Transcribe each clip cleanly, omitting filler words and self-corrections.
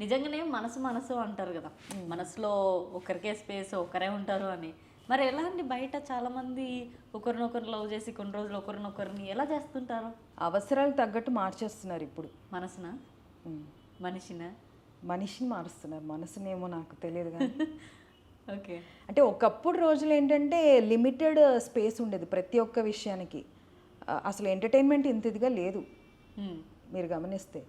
నిజంగానే మనసు మనసు అంటారు కదా, మనసులో ఒకరికే స్పేస్ ఒకరే ఉంటారు అని. మరి ఎలా అండి బయట చాలామంది ఒకరినొకరు లవ్ చేసి కొన్ని రోజులు ఒకరినొకరిని ఎలా చేస్తుంటారు? అవసరాలు తగ్గట్టు మార్చేస్తున్నారు ఇప్పుడు. మనసున ఉమ్. మనిషిన మనిషిని మారుస్తున్నారు, మనసునేమో నాకు తెలియదు కానీ. ఓకే. అంటే ఒకప్పుడు రోజులు ఏంటంటే లిమిటెడ్ స్పేస్ ఉండేది ప్రతి ఒక్క విషయానికి. అసలు ఎంటర్టైన్మెంట్ ఇంత ఇదిగా లేదు. మీరు గమనిస్తే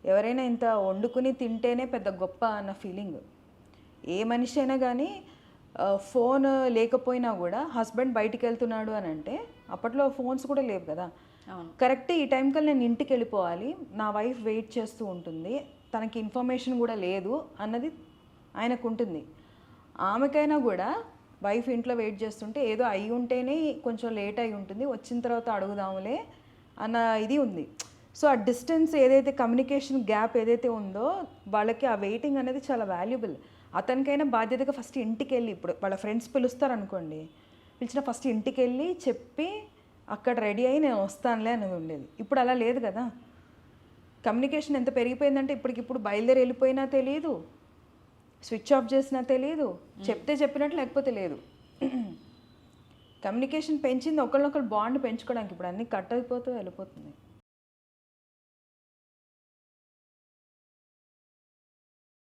ఎవరైనా ఇంత వండుకుని తింటేనే పెద్ద గొప్ప అన్న ఫీలింగ్. ఏ మనిషి అయినా కానీ ఫోన్ లేకపోయినా కూడా హస్బెండ్ బయటికి వెళ్తున్నాడు అని అంటే, అప్పట్లో ఫోన్స్ కూడా లేవు కదా, కరెక్ట్ ఈ టైం కల్లా నేను ఇంటికి వెళ్ళిపోవాలి, నా వైఫ్ వెయిట్ చేస్తూ ఉంటుంది, తనకి ఇన్ఫర్మేషన్ కూడా లేదు అన్నది ఆయనకు ఉంటుంది. ఆమెకైనా కూడా వైఫ్ ఇంట్లో వెయిట్ చేస్తుంటే ఏదో అయి ఉంటేనే కొంచెం లేట్ అయి ఉంటుంది, వచ్చిన తర్వాత అడుగుదాములే అన్న ఇది ఉంది. సో ఆ డిస్టెన్స్ ఏదైతే కమ్యూనికేషన్ గ్యాప్ ఏదైతే ఉందో వాళ్ళకి ఆ వెయిటింగ్ అనేది చాలా వాల్యుబుల్. అతనికైనా బాధ్యతగా ఫస్ట్ ఇంటికి వెళ్ళి, ఇప్పుడు వాళ్ళ ఫ్రెండ్స్ పిలుస్తారనుకోండి, పిలిచిన ఫస్ట్ ఇంటికి వెళ్ళి చెప్పి అక్కడ రెడీ అయ్యి నేను వస్తానులే అనేది ఉండేది. ఇప్పుడు అలా లేదు కదా. కమ్యూనికేషన్ ఎంత పెరిగిపోయిందంటే ఇప్పటికిప్పుడు బయలుదేరి వెళ్ళిపోయినా తెలియదు, స్విచ్ ఆఫ్ చేసినా తెలియదు, చెప్తే చెప్పినట్లు లేకపోతే లేదు. కమ్యూనికేషన్ పెంచింది ఒకళ్ళొకళ్ళు బాండ్ పెంచుకోవడానికి, ఇప్పుడు అన్నీ కట్ అయిపోతూ వెళ్ళిపోతుంది.